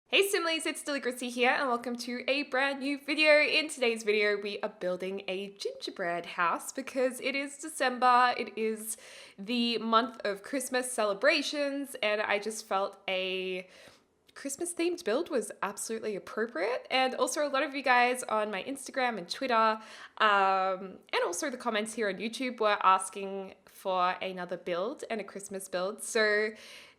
Hey Simlies, it's Deligracy here and welcome to a brand new video. In today's video we are building a gingerbread house because it is December, it is the month of Christmas celebrations, and I just felt a Christmas themed build was absolutely appropriate. And also a lot of you guys on my Instagram and Twitter and also the comments here on YouTube were asking for another build and a Christmas build. So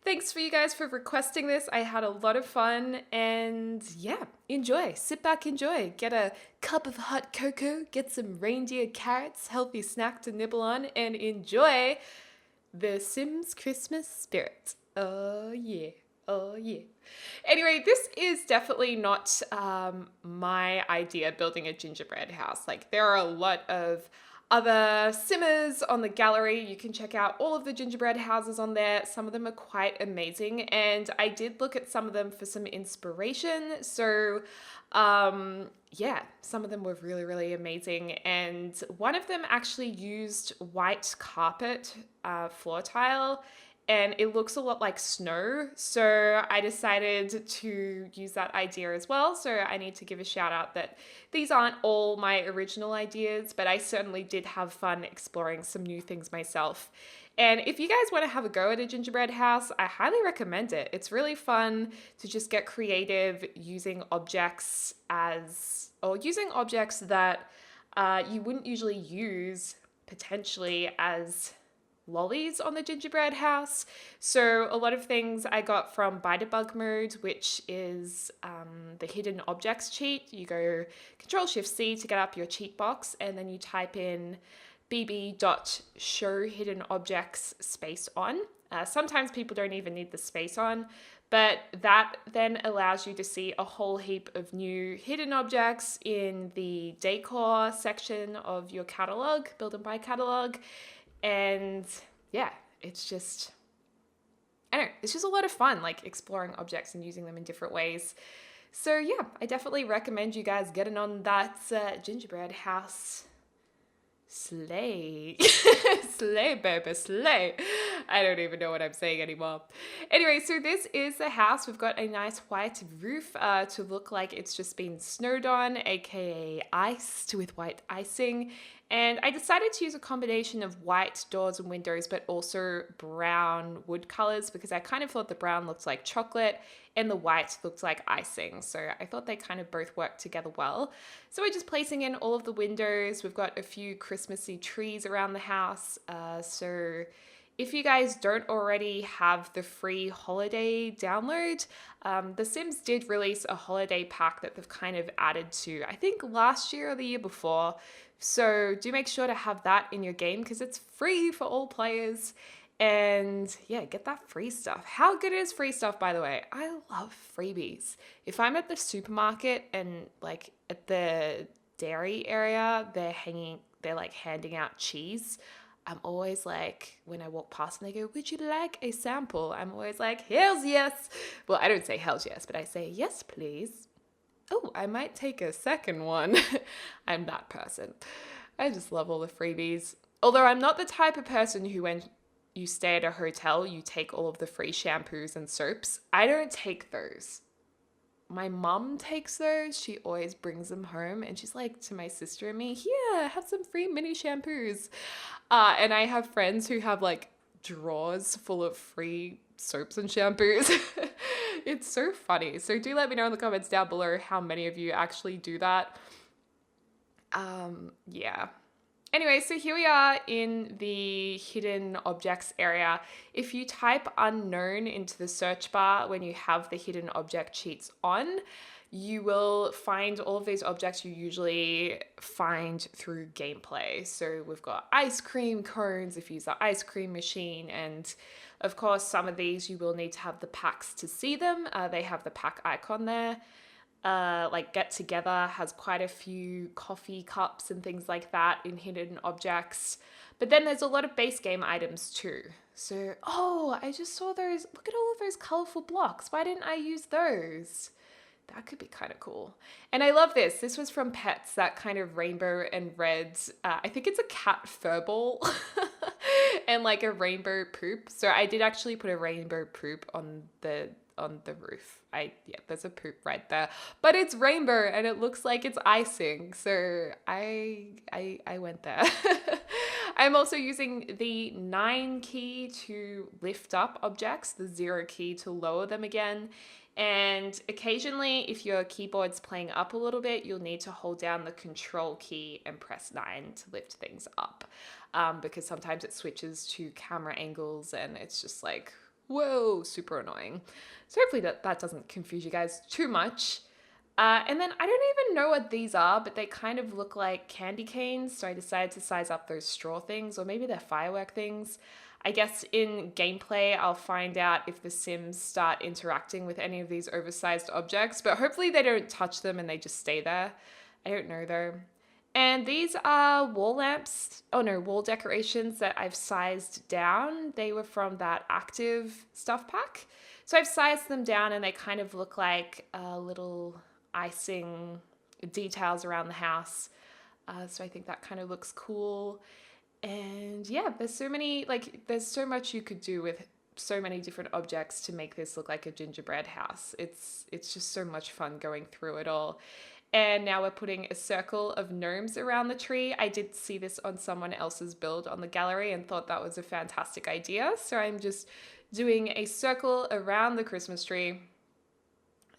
thanks for you guys for requesting this. I had a lot of fun and yeah, enjoy. Sit back, enjoy. Get a cup of hot cocoa, get some reindeer carrots, healthy snack to nibble on, and enjoy the Sims Christmas spirit. Oh yeah. Oh yeah. Anyway, this is definitely not my idea building a gingerbread house. Like, there are a lot of other simmers on the gallery. You can check out all of the gingerbread houses on there. Some of them are quite amazing, and I did look at some of them for some inspiration. So yeah, some of them were really, really amazing. And one of them actually used white carpet floor tile, and it looks a lot like snow. So I decided to use that idea as well. So I need to give a shout out that these aren't all my original ideas, but I certainly did have fun exploring some new things myself. And if you guys want to have a go at a gingerbread house, I highly recommend it. It's really fun to just get creative using objects using objects that you wouldn't usually use potentially as lollies on the gingerbread house. So a lot of things I got from Buy Debug mode, which is the hidden objects cheat. You go Control-Shift-C to get up your cheat box, and then you type in bb.show hidden objects space on. Sometimes people don't even need the space on, but that then allows you to see a whole heap of new hidden objects in the decor section of your catalog, build and buy catalog. And yeah, it's just, I don't know, it's just a lot of fun, like exploring objects and using them in different ways. So yeah, I definitely recommend you guys getting on that gingerbread house. Slay. Slay, baby, slay. I don't even know what I'm saying anymore. Anyway, so this is the house. We've got a nice white roof to look like it's just been snowed on, aka iced with white icing. And I decided to use a combination of white doors and windows, but also brown wood colors, because I kind of thought the brown looked like chocolate and the white looked like icing. So I thought they kind of both worked together well. So we're just placing in all of the windows. We've got a few Christmassy trees around the house. So if you guys don't already have the free holiday download, The Sims did release a holiday pack that they've kind of added to, I think last year or the year before. So do make sure to have that in your game because it's free for all players. And yeah, get that free stuff. How good is free stuff, by the way? I love freebies. If I'm at the supermarket and like at the dairy area, they're like handing out cheese. I'm always like, when I walk past and they go, would you like a sample? I'm always like, hells yes. Well, I don't say hells yes, but I say, yes, please. Oh, I might take a second one. I'm that person. I just love all the freebies. Although I'm not the type of person who, when you stay at a hotel, you take all of the free shampoos and soaps. I don't take those. My mum takes those. She always brings them home and she's like to my sister and me, here, have some free mini shampoos. And I have friends who have like drawers full of free soaps and shampoos. It's so funny. So do let me know in the comments down below how many of you actually do that. Yeah. Anyway, so here we are in the hidden objects area. If you type unknown into the search bar when you have the hidden object cheats on, you will find all of these objects you usually find through gameplay. So we've got ice cream cones if you use the ice cream machine, and of course some of these you will need to have the packs to see them. They have the pack icon there. Like Get Together has quite a few coffee cups and things like that in hidden objects. But then there's a lot of base game items too. So, oh, I just saw those. Look at all of those colorful blocks. Why didn't I use those? That could be kind of cool. And I love this. This was from Pets, that kind of rainbow and red. I think it's a cat fur ball. and like a rainbow poop. So I did actually put a rainbow poop on the roof. Yeah, there's a poop right there, but it's rainbow and it looks like it's icing. So I went there. I'm also using the 9 key to lift up objects, the 0 key to lower them again. And occasionally, if your keyboard's playing up a little bit, you'll need to hold down the control key and press 9 to lift things up. Because sometimes it switches to camera angles and it's just like, whoa, super annoying. So hopefully that doesn't confuse you guys too much. And then I don't even know what these are, but they kind of look like candy canes. So I decided to size up those straw things, or maybe they're firework things. I guess in gameplay, I'll find out if the Sims start interacting with any of these oversized objects, but hopefully they don't touch them and they just stay there. I don't know though. And these are wall lamps, wall decorations that I've sized down. They were from that active stuff pack. So I've sized them down and they kind of look like little icing details around the house. So I think that kind of looks cool. And yeah, there's so much you could do with so many different objects to make this look like a gingerbread house. It's just so much fun going through it all. And now we're putting a circle of gnomes around the tree. I did see this on someone else's build on the gallery and thought that was a fantastic idea. So I'm just doing a circle around the Christmas tree.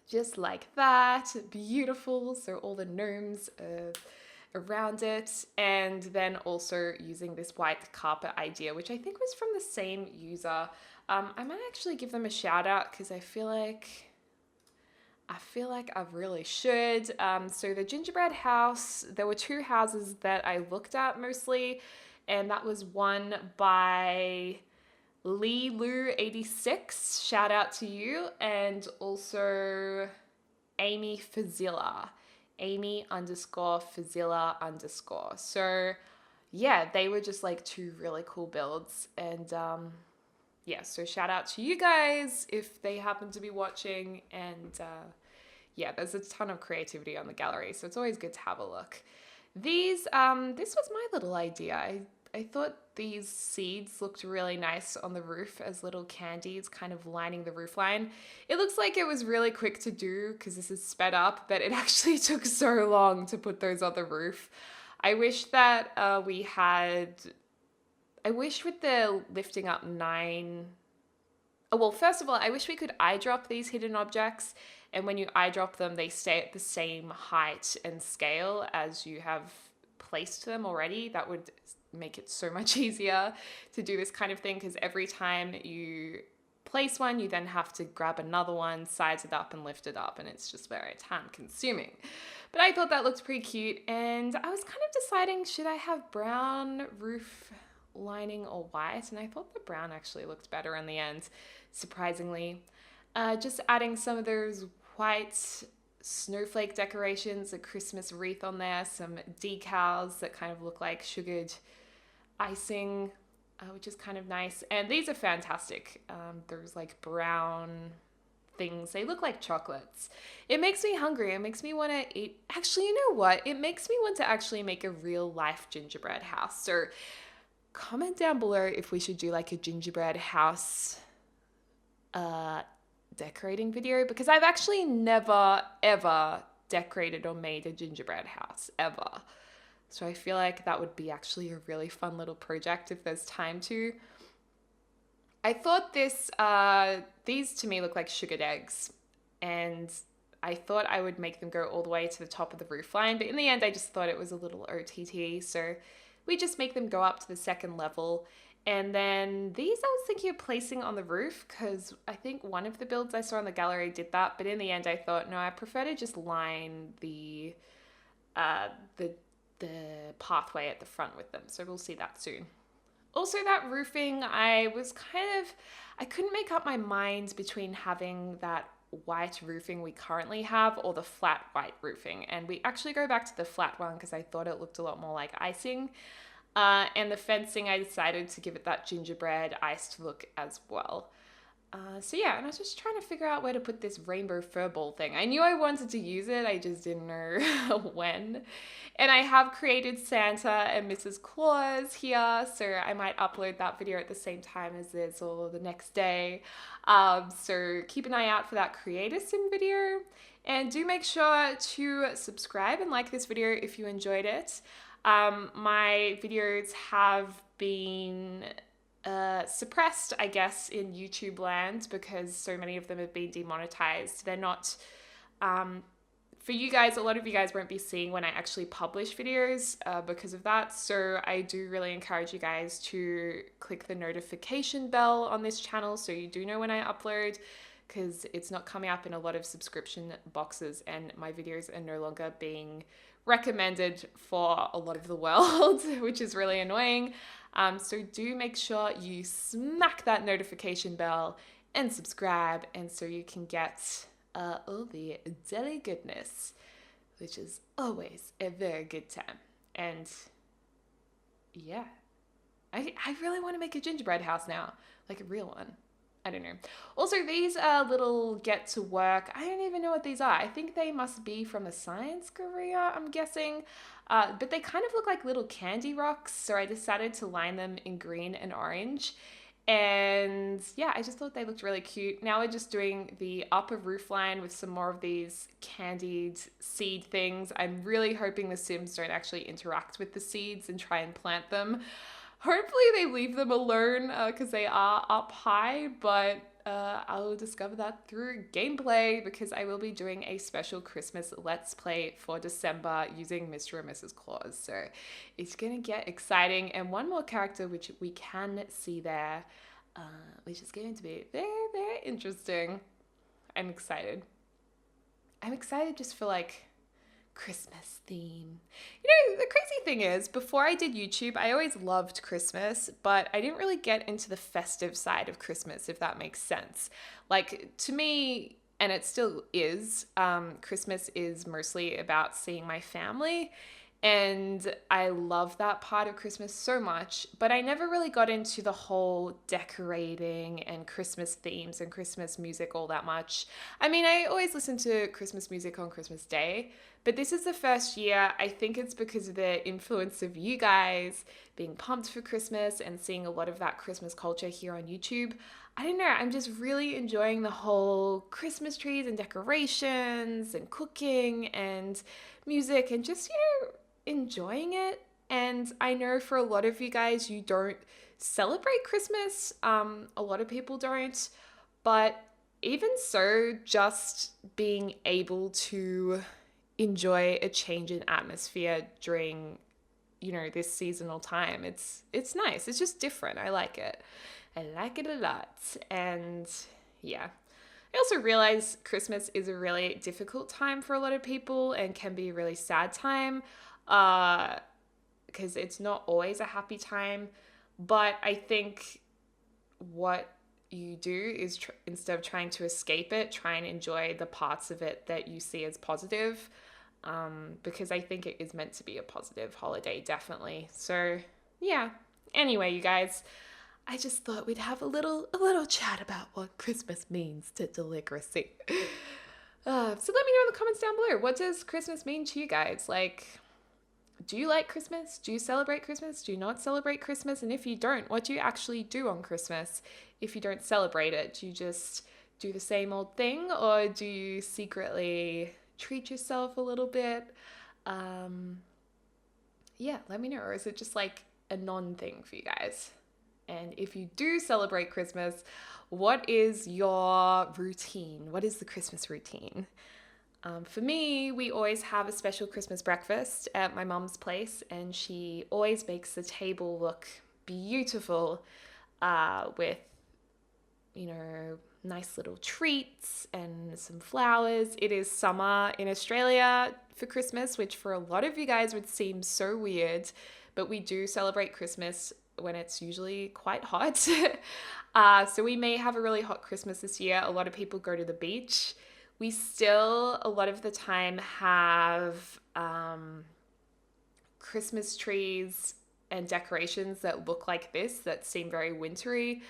Just like that. Beautiful. So all the gnomes around it, and then also using this white carpet idea, which I think was from the same user. I might actually give them a shout out because I feel like I really should. So the gingerbread house, there were 2 houses that I looked at mostly, and that was one by Lilu86, shout out to you, and also Amy Fazilla. Amy_Fazilla_. So yeah, they were just like 2 really cool builds. And yeah, so shout out to you guys if they happen to be watching. And yeah, there's a ton of creativity on the gallery, so it's always good to have a look. These, this was my little idea. I thought these seeds looked really nice on the roof as little candies kind of lining the roof line. It looks like it was really quick to do because this is sped up, but it actually took so long to put those on the roof. I wish that I wish with the lifting up 9... Oh, well, first of all, I wish we could eyedrop these hidden objects, and when you eyedrop them, they stay at the same height and scale as you have placed them already. That would make it so much easier to do this kind of thing, because every time you place one, you then have to grab another one, size it up and lift it up, and it's just very time consuming. But I thought that looked pretty cute, and I was kind of deciding, should I have brown roof lining or white? And I thought the brown actually looked better in the end, surprisingly. Just adding some of those white snowflake decorations, a Christmas wreath on there, some decals that kind of look like sugared icing, which is kind of nice. And these are fantastic. There's like brown things. They look like chocolates. It makes me hungry. It makes me want to eat. Actually, you know what? It makes me want to actually make a real life gingerbread house. So comment down below if we should do like a gingerbread house decorating video, because I've actually never ever decorated or made a gingerbread house ever. So I feel like that would be actually a really fun little project if there's time to. I thought these to me look like sugared eggs, and I thought I would make them go all the way to the top of the roof line, but in the end I just thought it was a little OTT, so we just make them go up to the second level. And then these I was thinking of placing on the roof, because I think one of the builds I saw in the gallery did that, but in the end I thought, no, I prefer to just line the pathway at the front with them. So we'll see that soon. Also, that roofing, I couldn't make up my mind between having that white roofing we currently have or the flat white roofing. And we actually go back to the flat one because I thought it looked a lot more like icing. And the fencing, I decided to give it that gingerbread iced look as well. So yeah, and I was just trying to figure out where to put this rainbow fur ball thing. I knew I wanted to use it, I just didn't know when. And I have created Santa and Mrs. Claus here, so I might upload that video at the same time as this or the next day. So keep an eye out for that Create a Sim video. And do make sure to subscribe and like this video if you enjoyed it. My videos have been suppressed, I guess, in YouTube land because so many of them have been demonetized. They're not, for you guys, a lot of you guys won't be seeing when I actually publish videos because of that. So I do really encourage you guys to click the notification bell on this channel so you do know when I upload, because it's not coming up in a lot of subscription boxes and my videos are no longer being recommended for a lot of the world, which is really annoying. So do make sure you smack that notification bell and subscribe, and so you can get all the deli goodness, which is always a very good time. And yeah, I really want to make a gingerbread house now, like a real one. I don't know. Also, these are little get to work. I don't even know what these are. I think they must be from a science career, I'm guessing. But they kind of look like little candy rocks. So I decided to line them in green and orange. And yeah, I just thought they looked really cute. Now we're just doing the upper roof line with some more of these candied seed things. I'm really hoping the Sims don't actually interact with the seeds and try and plant them. Hopefully they leave them alone because they are up high, but I'll discover that through gameplay because I will be doing a special Christmas Let's Play for December using Mr. and Mrs. Claus. So it's going to get exciting. And one more character which we can see there, which is going to be very, very interesting. I'm excited. I'm excited just for like Christmas theme. You know, the crazy thing is, before I did YouTube, I always loved Christmas, but I didn't really get into the festive side of Christmas, if that makes sense. Like, to me, and it still is, Christmas is mostly about seeing my family. And I love that part of Christmas so much, but I never really got into the whole decorating and Christmas themes and Christmas music all that much. I mean, I always listen to Christmas music on Christmas Day, but this is the first year. I think it's because of the influence of you guys being pumped for Christmas and seeing a lot of that Christmas culture here on YouTube. I don't know, I'm just really enjoying the whole Christmas trees and decorations and cooking and music and just, you know, enjoying it. And I know for a lot of you guys, you don't celebrate Christmas. A lot of people don't, but even so, just being able to enjoy a change in atmosphere during, you know, this seasonal time, it's nice. It's just different. I like it. I like it a lot. And yeah, I also realize Christmas is a really difficult time for a lot of people and can be a really sad time because it's not always a happy time. But I think what you do is instead of trying to escape it, try and enjoy the parts of it that you see as positive, because I think it is meant to be a positive holiday, definitely. So yeah, anyway, you guys, I just thought we'd have a little chat about what Christmas means to Deligracy. So let me know in the comments down below. What does Christmas mean to you guys? Like, do you like Christmas? Do you celebrate Christmas? Do you not celebrate Christmas? And if you don't, what do you actually do on Christmas if you don't celebrate it? Do you just do the same old thing, or do you secretly treat yourself a little bit? Yeah, let me know. Or is it just like a non-thing for you guys? And if you do celebrate Christmas, what is your routine? What is the Christmas routine? For me, we always have a special Christmas breakfast at my mum's place, and she always makes the table look beautiful with, you know, nice little treats and some flowers. It is summer in Australia for Christmas, which for a lot of you guys would seem so weird, but we do celebrate Christmas when it's usually quite hot. So we may have a really hot Christmas this year. A lot of people go to the beach. We still, a lot of the time, have Christmas trees and decorations that look like this, that seem very wintry.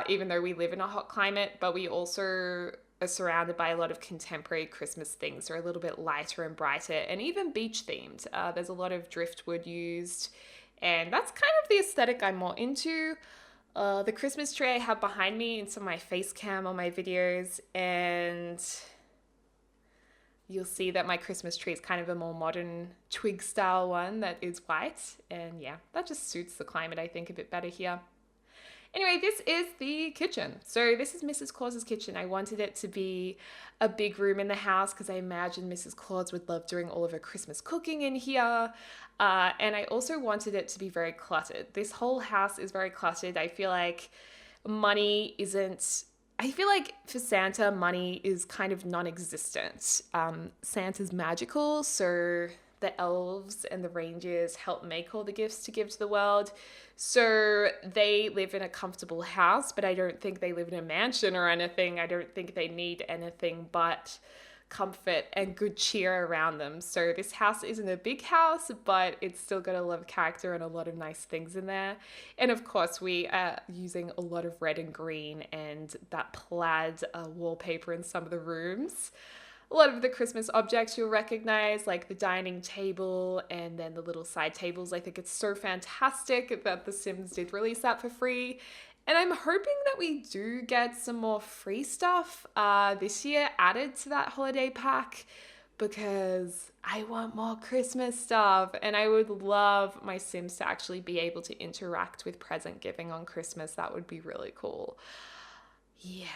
even though we live in a hot climate, but we also are surrounded by a lot of contemporary Christmas things. They're a little bit lighter and brighter and even beach themed. There's a lot of driftwood used, and that's kind of the aesthetic I'm more into. The Christmas tree I have behind me in some of my face cam on my videos, and you'll see that my Christmas tree is kind of a more modern twig style one that is white. And yeah, that just suits the climate, I think, a bit better here. Anyway, this is the kitchen. So this is Mrs. Claus's kitchen. I wanted it to be a big room in the house because I imagine Mrs. Claus would love doing all of her Christmas cooking in here. And I also wanted it to be very cluttered. This whole house is very cluttered. I feel like for Santa, money is kind of non-existent. Santa's magical, so the elves and the reindeers help make all the gifts to give to the world. So they live in a comfortable house, but I don't think they live in a mansion or anything. I don't think they need anything but comfort and good cheer around them. So this house isn't a big house, but it's still got a lot of character and a lot of nice things in there. And of course, we are using a lot of red and green and that plaid wallpaper in some of the rooms. A lot of the Christmas objects you'll recognize, like the dining table and then the little side tables. I think it's so fantastic that The Sims did release that for free. And I'm hoping that we do get some more free stuff this year added to that holiday pack, because I want more Christmas stuff. And I would love my Sims to actually be able to interact with present giving on Christmas. That would be really cool. Yeah.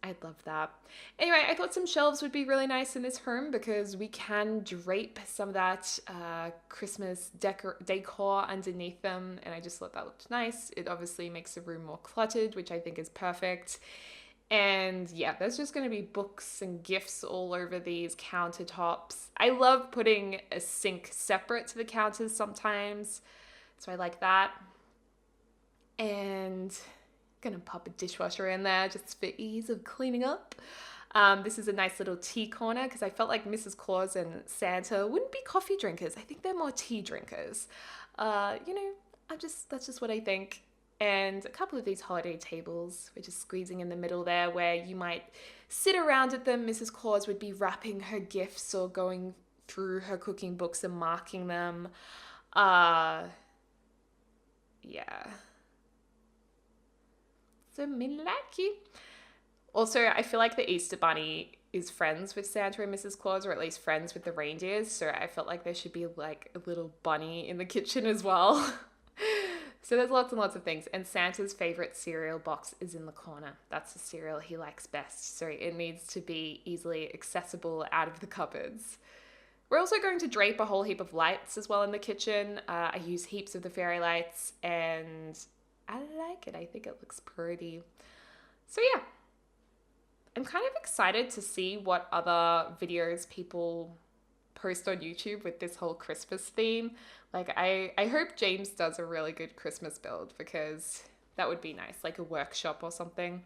I'd love that. Anyway, I thought some shelves would be really nice in this home because we can drape some of that Christmas decor underneath them, and I just thought that looked nice. It obviously makes the room more cluttered, which I think is perfect. And yeah, there's just going to be books and gifts all over these countertops. I love putting a sink separate to the counters sometimes, so I like that. And gonna pop a dishwasher in there just for ease of cleaning up. This is a nice little tea corner because I felt like Mrs. Claus and Santa wouldn't be coffee drinkers. I think they're more tea drinkers. That's just what I think. And a couple of these holiday tables, we're just squeezing in the middle there where you might sit around at them. Mrs. Claus would be wrapping her gifts or going through her cooking books and marking them. Yeah. So me like you. Also, I feel like the Easter Bunny is friends with Santa and Mrs. Claus, or at least friends with the reindeers. So I felt like there should be like a little bunny in the kitchen as well. So there's lots and lots of things. And Santa's favorite cereal box is in the corner. That's the cereal he likes best. So it needs to be easily accessible out of the cupboards. We're also going to drape a whole heap of lights as well in the kitchen. I use heaps of the fairy lights and I like it. I think it looks pretty. So yeah, I'm kind of excited to see what other videos people post on YouTube with this whole Christmas theme. Like I hope James does a really good Christmas build because that would be nice, like a workshop or something.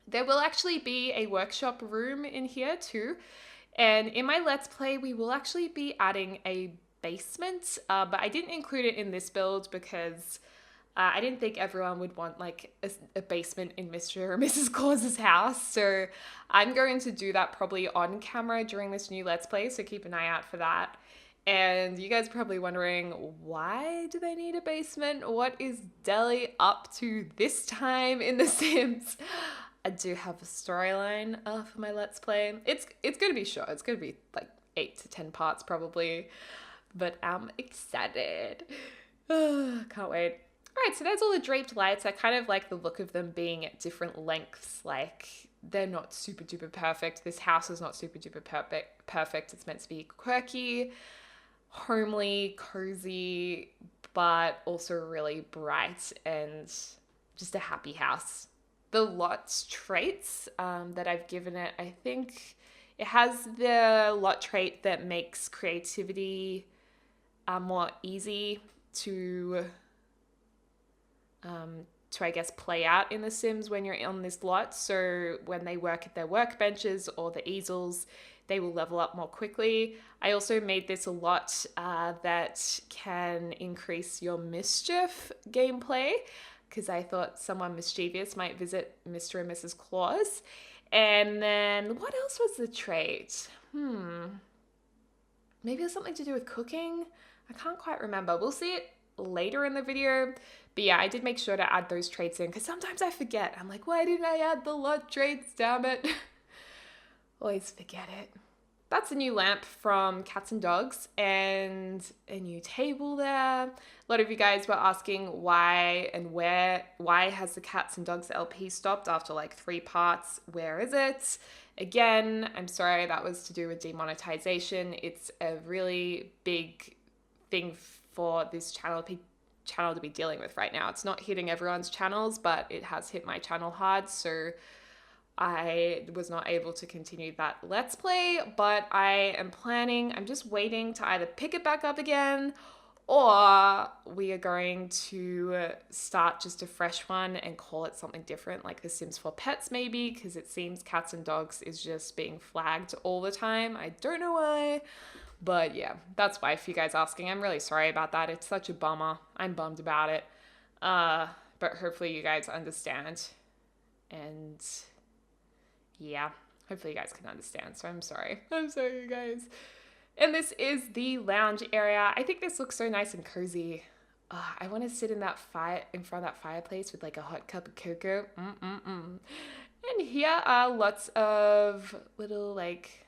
There will actually be a workshop room in here too. And in my Let's Play, we will actually be adding a basement, but I didn't include it in this build because I didn't think everyone would want like a basement in Mr. or Mrs. Claus's house. So I'm going to do that probably on camera during this new Let's Play. So keep an eye out for that. And you guys are probably wondering, why do they need a basement? What is Deli up to this time in The Sims? I do have a storyline for my Let's Play. It's going to be short. It's going to be like 8 to 10 parts probably. But I'm excited. Can't wait. All right, so there's all the draped lights. I kind of like the look of them being at different lengths. Like, they're not super duper perfect. This house is not super duper perfect. It's meant to be quirky, homely, cozy, but also really bright and just a happy house. The Lot's traits that I've given it, I think it has the Lot trait that makes creativity more easy to I guess play out in The Sims when you're on this lot. So when they work at their workbenches or the easels, they will level up more quickly. I also made this a lot that can increase your mischief gameplay. because I thought someone mischievous might visit Mr. and Mrs. Claus. And then what else was the trait? Maybe it's something to do with cooking. I can't quite remember. We'll see it later in the video. But yeah, I did make sure to add those traits in because sometimes I forget. I'm like, why didn't I add the lot traits? Damn it. Always forget it. That's a new lamp from Cats and Dogs and a new table there. A lot of you guys were asking why has the Cats and Dogs LP stopped after like 3 parts? Where is it? Again, I'm sorry, that was to do with demonetization. It's a really big thing for this channel to be dealing with right now. It's not hitting everyone's channels, but it has hit my channel hard, so I was not able to continue that Let's Play, but I'm just waiting to either pick it back up again or we are going to start just a fresh one and call it something different, like The Sims for Pets maybe, because it seems Cats and Dogs is just being flagged all the time. I don't know why, but yeah, that's why, for you guys asking. I'm really sorry about that. It's such a bummer. I'm bummed about it. But hopefully you guys understand. And yeah, hopefully you guys can understand. So I'm sorry. I'm sorry, you guys. And this is the lounge area. I think this looks so nice and cozy. I want to sit in front of that fireplace with like a hot cup of cocoa. And here are lots of little like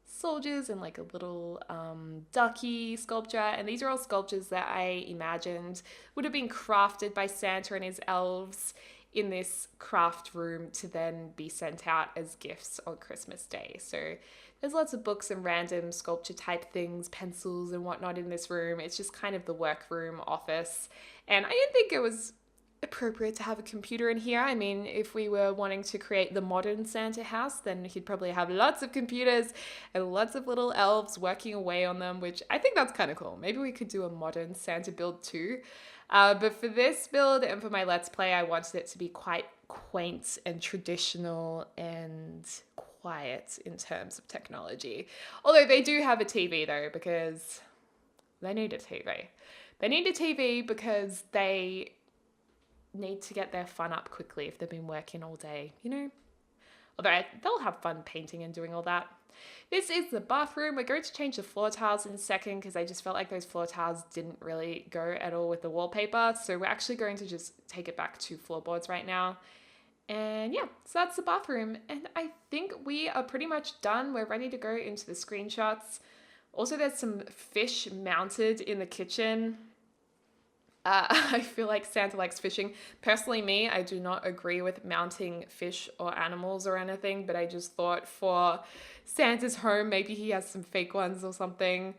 soldiers and like a little ducky sculpture. And these are all sculptures that I imagined would have been crafted by Santa and his elves in this craft room to then be sent out as gifts on Christmas Day. So there's lots of books and random sculpture type things, pencils and whatnot in this room. It's just kind of the workroom office. And I didn't think it was appropriate to have a computer in here. I mean, if we were wanting to create the modern Santa house, then he'd probably have lots of computers and lots of little elves working away on them, which I think that's kind of cool. Maybe we could do a modern Santa build too. But for this build and for my Let's Play, I wanted it to be quite quaint and traditional and quiet in terms of technology. Although they do have a TV though, because they need a TV. They need a TV because they need to get their fun up quickly if they've been working all day, you know? Although they'll have fun painting and doing all that. This is the bathroom. We're going to change the floor tiles in a second because I just felt like those floor tiles didn't really go at all with the wallpaper. So we're actually going to just take it back to floorboards right now. And yeah, so that's the bathroom. And I think we are pretty much done. We're ready to go into the screenshots. Also, there's some fish mounted in the kitchen. I feel like Santa likes fishing. Personally, me, I do not agree with mounting fish or animals or anything, but I just thought for Santa's home, maybe he has some fake ones or something.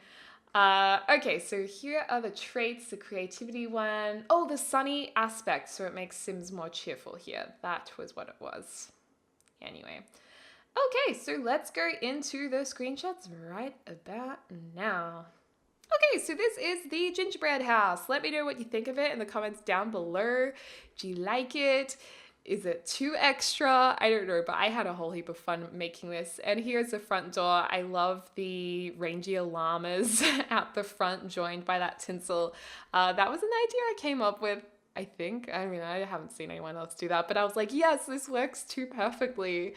Okay, so here are the traits, the creativity one. Oh, the sunny aspect, so it makes Sims more cheerful here. That was what it was. Anyway. Okay, so let's go into the screenshots right about now. Okay, so this is the gingerbread house. Let me know what you think of it in the comments down below. Do you like it? Is it too extra? I don't know, but I had a whole heap of fun making this. And here's the front door. I love the reindeer llamas at the front joined by that tinsel. That was an idea I came up with, I think. I mean, I haven't seen anyone else do that, but I was like, yes, this works too perfectly.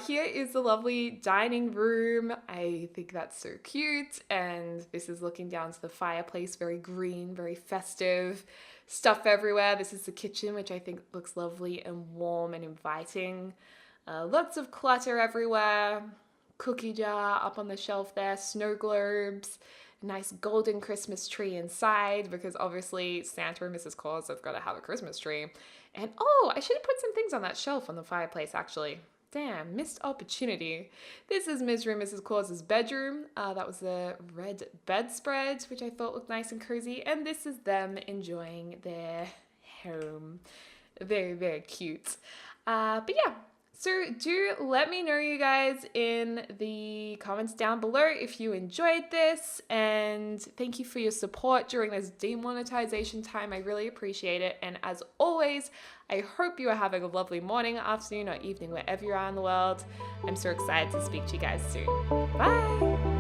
Here is the lovely dining room. I think that's so cute. And this is looking down to the fireplace, very green, very festive. Stuff everywhere. This is the kitchen, which I think looks lovely and warm and inviting. Lots of clutter everywhere. Cookie jar up on the shelf there. Snow globes. Nice golden Christmas tree inside because obviously Santa and Mrs. Claus have got to have a Christmas tree. And oh, I should have put some things on that shelf on the fireplace actually. Damn, missed opportunity. This is Mr. and Mrs. Claus's bedroom. That was the red bedspread, which I thought looked nice and cozy. And this is them enjoying their home. Very, very cute. But yeah, so do let me know, you guys, in the comments down below if you enjoyed this. And thank you for your support during this demonetization time. I really appreciate it. And as always, I hope you are having a lovely morning, afternoon, or evening, wherever you are in the world. I'm so excited to speak to you guys soon. Bye!